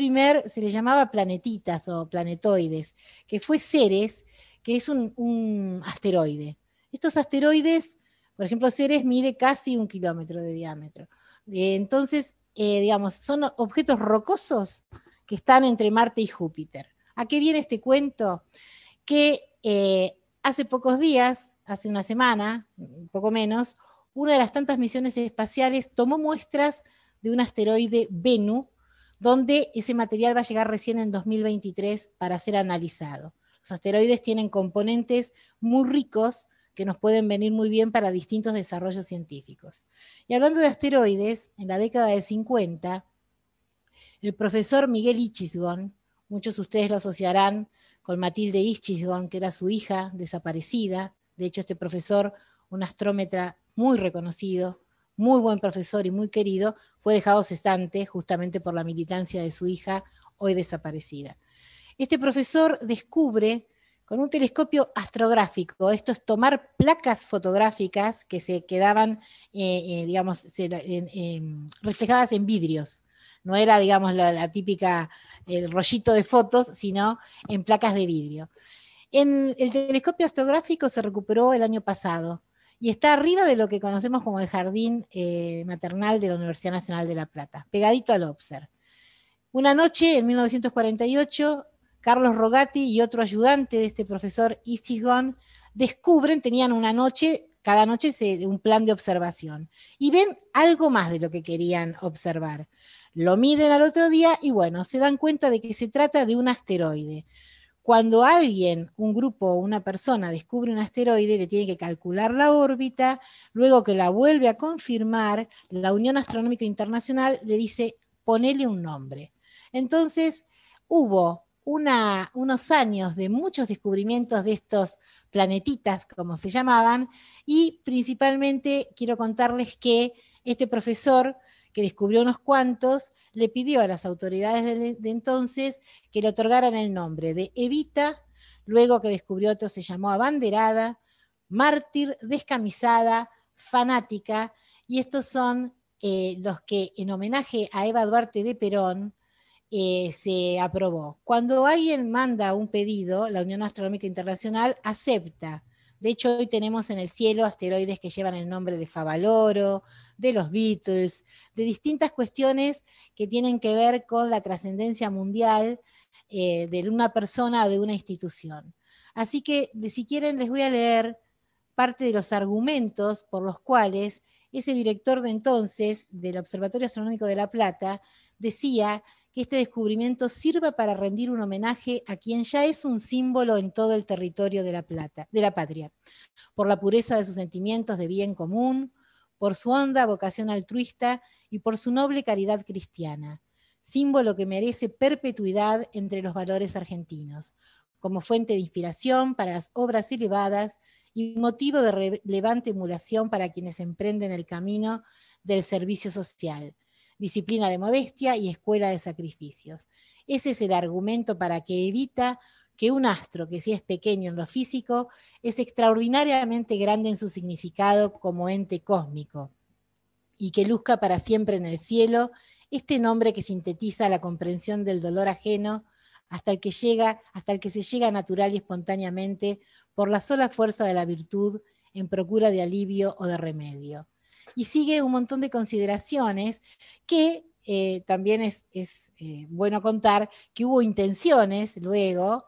se le llamaba planetitas o planetoides, que fue Ceres, que es un asteroide. Estos asteroides, por ejemplo, Ceres mide casi 1 kilómetro de diámetro. Entonces, digamos, son objetos rocosos que están entre Marte y Júpiter. ¿A qué viene este cuento? Que hace pocos días, hace una semana, un poco menos, una de las tantas misiones espaciales tomó muestras de un asteroide Bennu, donde ese material va a llegar recién en 2023 para ser analizado. Los asteroides tienen componentes muy ricos que nos pueden venir muy bien para distintos desarrollos científicos. Y hablando de asteroides, en la década del 50, el profesor Miguel Ichizgon, muchos de ustedes lo asociarán con Matilde Ichizgon, que era su hija desaparecida. De hecho, este profesor, un astrómetra muy reconocido, muy buen profesor y muy querido, fue dejado cesante justamente por la militancia de su hija, hoy desaparecida. Este profesor descubre con un telescopio astrográfico, esto es tomar placas fotográficas que se quedaban, digamos, reflejadas en vidrios. No era, digamos, la típica, el rollito de fotos, sino en placas de vidrio. El telescopio astrográfico se recuperó el año pasado y está arriba de lo que conocemos como el jardín maternal de la Universidad Nacional de La Plata, pegadito al OBSER. Una noche, en 1948, Carlos Rogati y otro ayudante de este profesor Ichizgon tenían una noche, cada noche un plan de observación, y ven algo más de lo que querían observar. Lo miden al otro día y bueno, se dan cuenta de que se trata de un asteroide. Cuando alguien, un grupo o una persona descubre un asteroide, le tiene que calcular la órbita, luego que la vuelve a confirmar, la Unión Astronómica Internacional le dice, ponele un nombre. Entonces, hubo unos años de muchos descubrimientos de estos planetitas, como se llamaban, y principalmente quiero contarles que este profesor, que descubrió unos cuantos, le pidió a las autoridades de entonces que le otorgaran el nombre de Evita, luego que descubrió otro se llamó Abanderada, Mártir, Descamisada, Fanática, y estos son los que en homenaje a Eva Duarte de Perón se aprobó. Cuando alguien manda un pedido, la Unión Astronómica Internacional acepta. De hecho, hoy tenemos en el cielo asteroides que llevan el nombre de Favaloro, de los Beatles, de distintas cuestiones que tienen que ver con la trascendencia mundial de una persona o de una institución. Así que, si quieren, les voy a leer parte de los argumentos por los cuales ese director de entonces del Observatorio Astronómico de La Plata decía que este descubrimiento sirva para rendir un homenaje a quien ya es un símbolo en todo el territorio de la patria, por la pureza de sus sentimientos de bien común, por su honda vocación altruista y por su noble caridad cristiana, símbolo que merece perpetuidad entre los valores argentinos, como fuente de inspiración para las obras elevadas y motivo de relevante emulación para quienes emprenden el camino del servicio social, disciplina de modestia y escuela de sacrificios. Ese es el argumento para que evita que un astro, que si es pequeño en lo físico, es extraordinariamente grande en su significado como ente cósmico, y que luzca para siempre en el cielo este nombre que sintetiza la comprensión del dolor ajeno hasta el que se llega natural y espontáneamente por la sola fuerza de la virtud en procura de alivio o de remedio. Y sigue un montón de consideraciones que también es bueno contar que hubo intenciones luego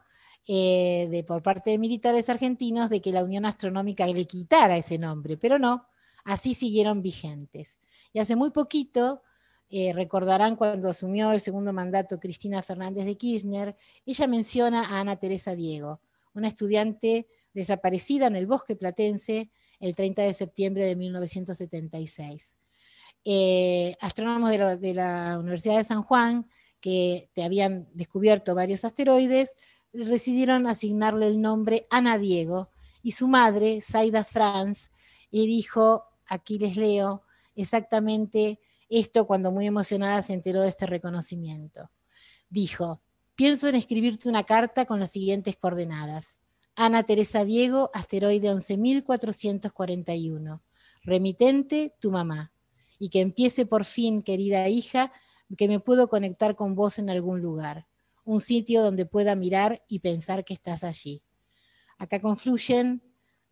por parte de militares argentinos de que la Unión Astronómica le quitara ese nombre, pero no, así siguieron vigentes. Y hace muy poquito, recordarán cuando asumió el segundo mandato Cristina Fernández de Kirchner, ella menciona a Ana Teresa Diego, una estudiante desaparecida en el Bosque Platense el 30 de septiembre de 1976. Astrónomos de la Universidad de San Juan, que habían descubierto varios asteroides, decidieron asignarle el nombre Ana Diego, y su madre, Zaida Franz, dijo, aquí les leo exactamente esto cuando muy emocionada se enteró de este reconocimiento. Dijo, pienso en escribirte una carta con las siguientes coordenadas. Ana Teresa Diego, asteroide 11.441. Remitente, tu mamá. Y que empiece por fin, querida hija, que me puedo conectar con vos en algún lugar. Un sitio donde pueda mirar y pensar que estás allí. Acá confluyen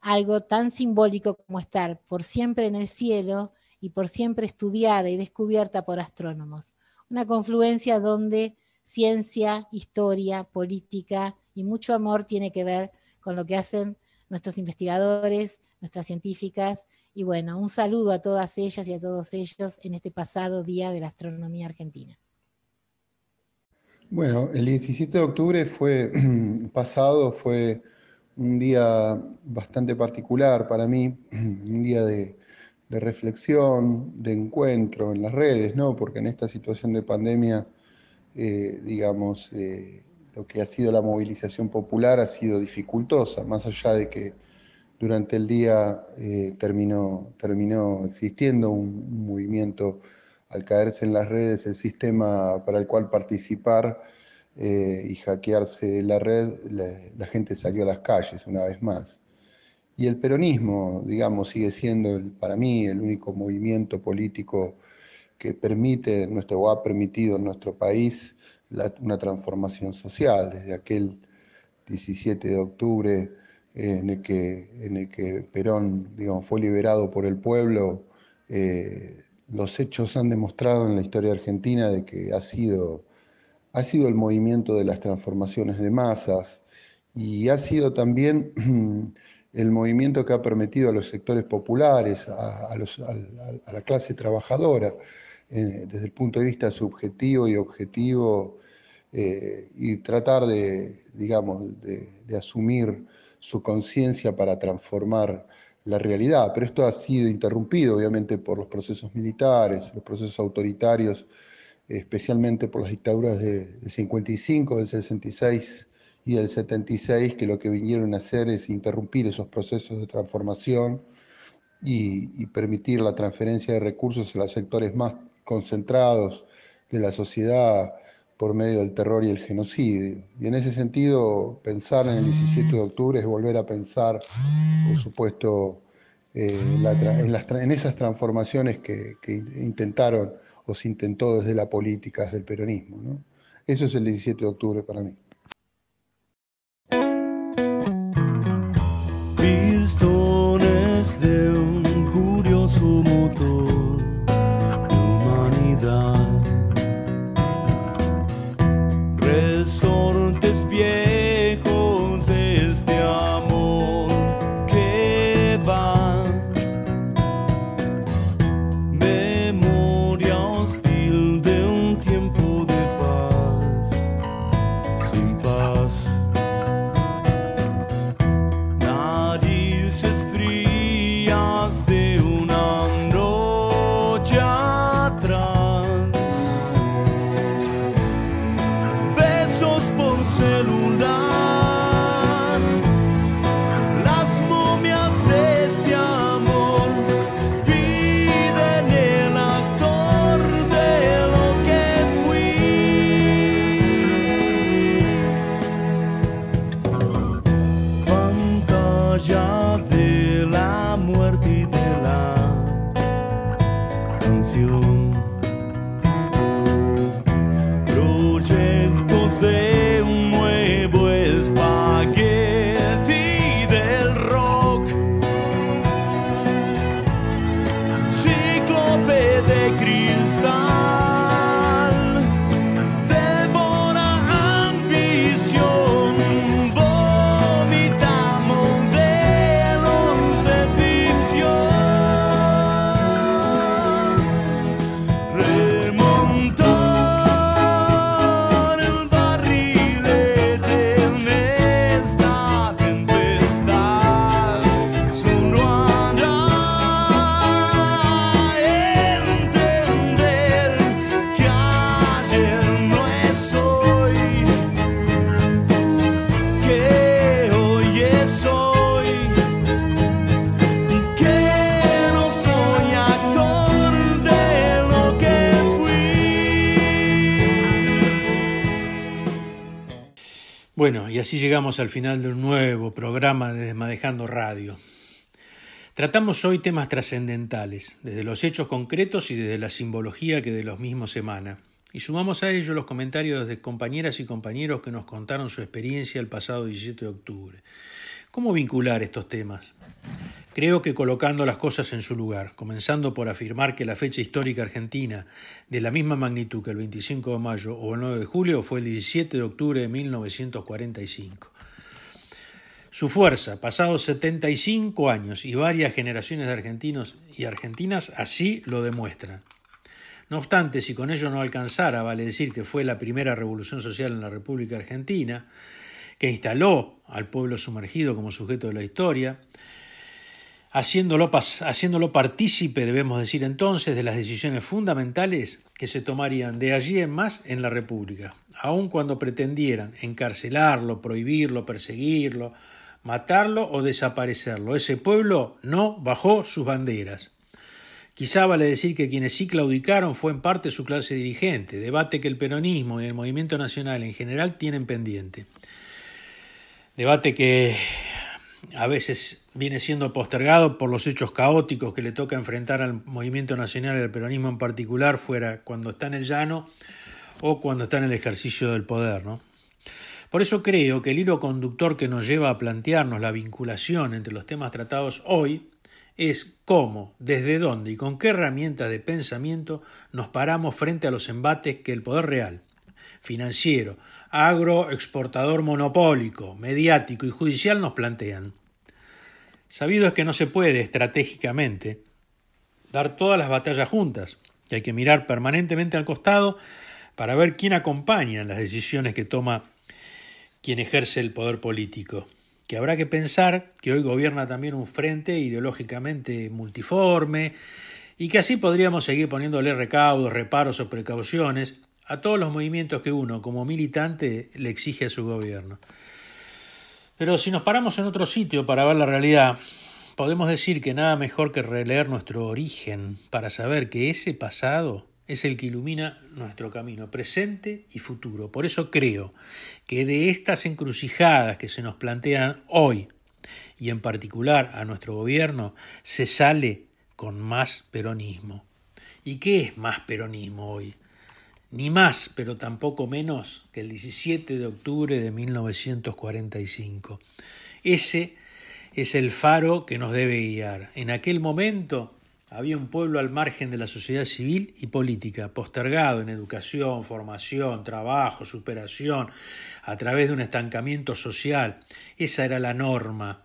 algo tan simbólico como estar por siempre en el cielo y por siempre estudiada y descubierta por astrónomos. Una confluencia donde ciencia, historia, política y mucho amor tiene que ver con lo que hacen nuestros investigadores, nuestras científicas, y bueno, un saludo a todas ellas y a todos ellos en este pasado Día de la Astronomía Argentina. Bueno, el 17 de octubre fue un día bastante particular para mí, un día de reflexión, de encuentro en las redes, ¿no? Porque en esta situación de pandemia, lo que ha sido la movilización popular ha sido dificultosa, más allá de que durante el día terminó existiendo un movimiento al caerse en las redes el sistema para el cual participar y hackearse la red, la gente salió a las calles una vez más. Y el peronismo, digamos, sigue siendo para mí el único movimiento político que permite o ha permitido en nuestro país una transformación social. Desde aquel 17 de octubre en el que Perón, digamos, fue liberado por el pueblo, los hechos han demostrado en la historia argentina de que ha sido el movimiento de las transformaciones de masas y ha sido también el movimiento que ha permitido a los sectores populares, a la clase trabajadora, desde el punto de vista subjetivo y objetivo, y tratar de asumir su conciencia para transformar la realidad. Pero esto ha sido interrumpido, obviamente, por los procesos militares, los procesos autoritarios, especialmente por las dictaduras del 55, del 66 y del 76, que lo que vinieron a hacer es interrumpir esos procesos de transformación y permitir la transferencia de recursos a los sectores más concentrados de la sociedad por medio del terror y el genocidio. Y en ese sentido, pensar en el 17 de octubre es volver a pensar, por supuesto, en esas transformaciones que intentaron o se intentó desde la política, desde el peronismo, ¿no? Eso es el 17 de octubre para mí. Pistones de un curioso motor de humanidad, resortes viejos de este amor que va, memoria hostil de un tiempo de paz. atención. Proyectos de un nuevo espagueti del rock, cíclope de cristal. Bueno, y así llegamos al final de un nuevo programa de Desmadejando Radio. Tratamos hoy temas trascendentales, desde los hechos concretos y desde la simbología que de los mismos emana. Y sumamos a ello los comentarios de compañeras y compañeros que nos contaron su experiencia el pasado 17 de octubre. ¿Cómo vincular estos temas? Creo que colocando las cosas en su lugar, comenzando por afirmar que la fecha histórica argentina, de la misma magnitud que el 25 de mayo o el 9 de julio, fue el 17 de octubre de 1945. Su fuerza, pasados 75 años y varias generaciones de argentinos y argentinas, así lo demuestran. No obstante, si con ello no alcanzara, vale decir que fue la primera revolución social en la República Argentina, que instaló al pueblo sumergido como sujeto de la historia, haciéndolo partícipe, debemos decir entonces, de las decisiones fundamentales que se tomarían de allí en más en la República, aun cuando pretendieran encarcelarlo, prohibirlo, perseguirlo, matarlo o desaparecerlo. Ese pueblo no bajó sus banderas. Quizá vale decir que quienes sí claudicaron fue en parte su clase dirigente, debate que el peronismo y el movimiento nacional en general tienen pendiente. Debate que a veces viene siendo postergado por los hechos caóticos que le toca enfrentar al movimiento nacional y al peronismo en particular, fuera cuando está en el llano o cuando está en el ejercicio del poder, ¿no? Por eso creo que el hilo conductor que nos lleva a plantearnos la vinculación entre los temas tratados hoy es cómo, desde dónde y con qué herramientas de pensamiento nos paramos frente a los embates que el poder real, financiero, agroexportador monopólico, mediático y judicial nos plantean. Sabido es que no se puede estratégicamente dar todas las batallas juntas, que hay que mirar permanentemente al costado para ver quién acompaña en las decisiones que toma quien ejerce el poder político, que habrá que pensar que hoy gobierna también un frente ideológicamente multiforme y que así podríamos seguir poniéndole recaudos, reparos o precauciones a todos los movimientos que uno, como militante, le exige a su gobierno. Pero si nos paramos en otro sitio para ver la realidad, podemos decir que nada mejor que releer nuestro origen para saber que ese pasado es el que ilumina nuestro camino presente y futuro. Por eso creo que de estas encrucijadas que se nos plantean hoy, y en particular a nuestro gobierno, se sale con más peronismo. ¿Y qué es más peronismo hoy? Ni más, pero tampoco menos que el 17 de octubre de 1945. Ese es el faro que nos debe guiar. En aquel momento había un pueblo al margen de la sociedad civil y política, postergado en educación, formación, trabajo, superación, a través de un estancamiento social. Esa era la norma.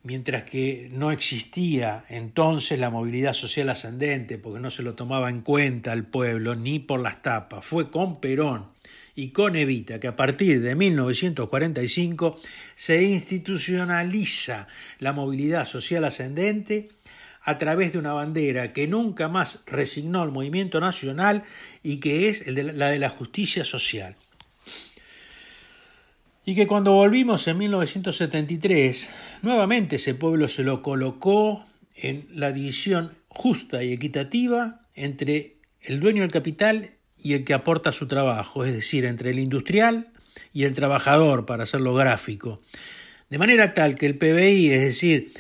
Mientras que no existía entonces la movilidad social ascendente, porque no se lo tomaba en cuenta al pueblo ni por las tapas. Fue con Perón y con Evita que a partir de 1945 se institucionaliza la movilidad social ascendente a través de una bandera que nunca más resignó al movimiento nacional y que es la de la justicia social. Y que cuando volvimos en 1973, nuevamente ese pueblo se lo colocó en la división justa y equitativa entre el dueño del capital y el que aporta su trabajo, es decir, entre el industrial y el trabajador, para hacerlo gráfico. De manera tal que el PBI, es decir,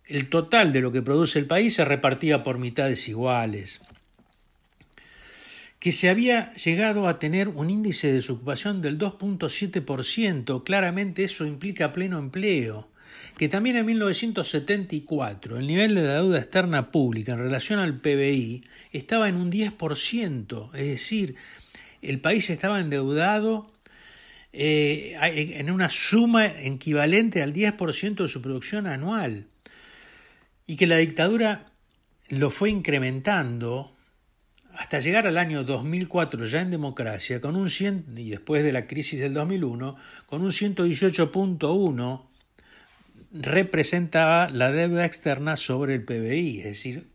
el total de lo que produce el país, se repartía por mitades iguales. que se había llegado a tener un índice de desocupación del 2.7%, claramente eso implica pleno empleo, que también en 1974 el nivel de la deuda externa pública en relación al PBI estaba en un 10%, es decir, el país estaba endeudado en una suma equivalente al 10% de su producción anual, y que la dictadura lo fue incrementando hasta llegar al año 2004, ya en democracia, con un 100, y después de la crisis del 2001, con un 118.1 representaba la deuda externa sobre el PBI, es decir,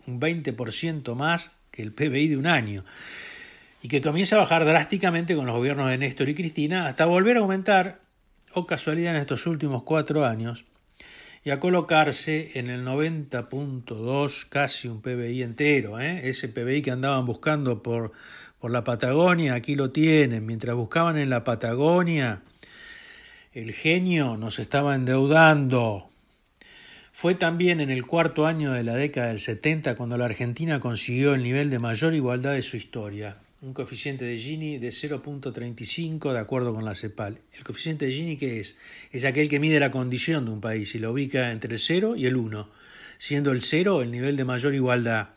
un 20% más que el PBI de un año, y que comienza a bajar drásticamente con los gobiernos de Néstor y Cristina, hasta volver a aumentar, o casualidad en estos últimos 4 años, y a colocarse en el 90.2, casi un PBI entero, ese PBI que andaban buscando por la Patagonia, aquí lo tienen. Mientras buscaban en la Patagonia, el genio nos estaba endeudando. Fue también en el 4º año de la década del 70 cuando la Argentina consiguió el nivel de mayor igualdad de su historia. Un coeficiente de Gini de 0.35 de acuerdo con la CEPAL. ¿El coeficiente de Gini qué es? Es aquel que mide la condición de un país y lo ubica entre el 0 y el 1, siendo el 0 el nivel de mayor igualdad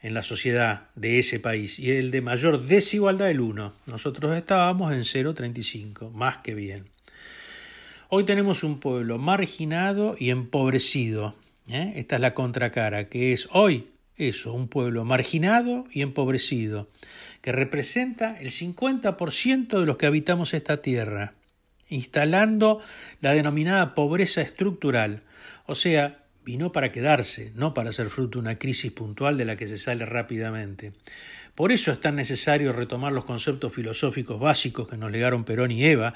en la sociedad de ese país y el de mayor desigualdad el 1. Nosotros estábamos en 0.35, más que bien. Hoy tenemos un pueblo marginado y empobrecido. Esta es la contracara, que es hoy eso, un pueblo marginado y empobrecido, que representa el 50% de los que habitamos esta tierra, instalando la denominada pobreza estructural, o sea, vino para quedarse, no para ser fruto de una crisis puntual de la que se sale rápidamente. Por eso es tan necesario retomar los conceptos filosóficos básicos que nos legaron Perón y Eva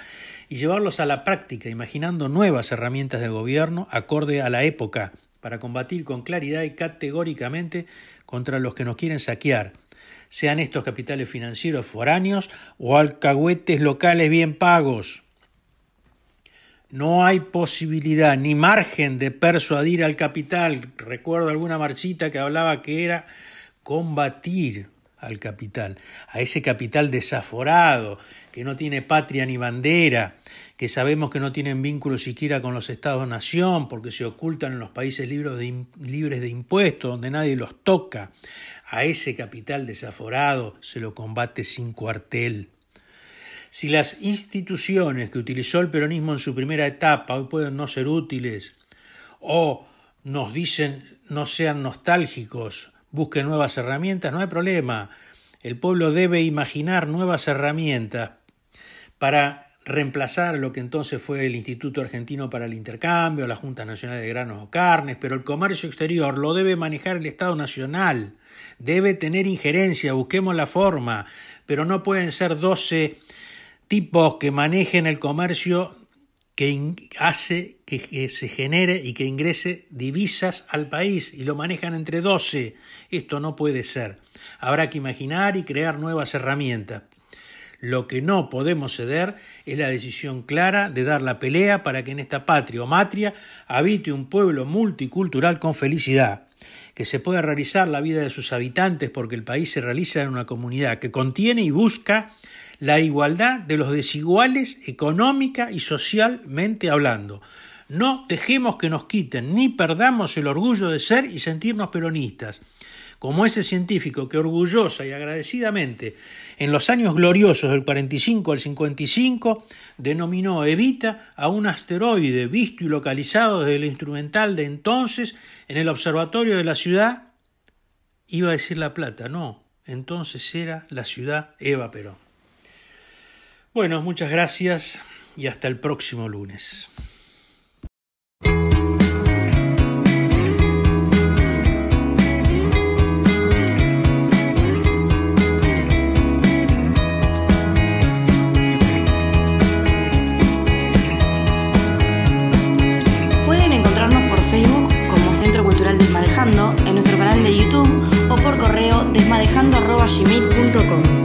y llevarlos a la práctica, imaginando nuevas herramientas de gobierno acorde a la época, para combatir con claridad y categóricamente contra los que nos quieren saquear, sean estos capitales financieros foráneos o alcahuetes locales bien pagos. No hay posibilidad ni margen de persuadir al capital. Recuerdo alguna marchita que hablaba que era combatir al capital, a ese capital desaforado, que no tiene patria ni bandera, que sabemos que no tienen vínculo siquiera con los estados-nación porque se ocultan en los países libres de impuestos, donde nadie los toca. A ese capital desaforado se lo combate sin cuartel. Si las instituciones que utilizó el peronismo en su primera etapa hoy pueden no ser útiles, o nos dicen no sean nostálgicos, busquen nuevas herramientas, no hay problema. El pueblo debe imaginar nuevas herramientas para reemplazar lo que entonces fue el Instituto Argentino para el Intercambio, la Junta Nacional de Granos o Carnes, pero el comercio exterior lo debe manejar el Estado Nacional, debe tener injerencia, busquemos la forma, pero no pueden ser 12 tipos que manejen el comercio que hace que se genere y que ingrese divisas al país y lo manejan entre 12. Esto no puede ser. Habrá que imaginar y crear nuevas herramientas. Lo que no podemos ceder es la decisión clara de dar la pelea para que en esta patria o matria habite un pueblo multicultural con felicidad, que se pueda realizar la vida de sus habitantes porque el país se realiza en una comunidad que contiene y busca la igualdad de los desiguales económica y socialmente hablando. No dejemos que nos quiten ni perdamos el orgullo de ser y sentirnos peronistas, como ese científico que orgullosa y agradecidamente en los años gloriosos del 45 al 55 denominó Evita a un asteroide visto y localizado desde el instrumental de entonces en el observatorio de la ciudad, iba a decir La Plata, no, entonces era la ciudad Eva Perón. Bueno, muchas gracias y hasta el próximo lunes. Pueden encontrarnos por Facebook como Centro Cultural Desmadejando, en nuestro canal de YouTube o por correo desmadejando@gmail.com.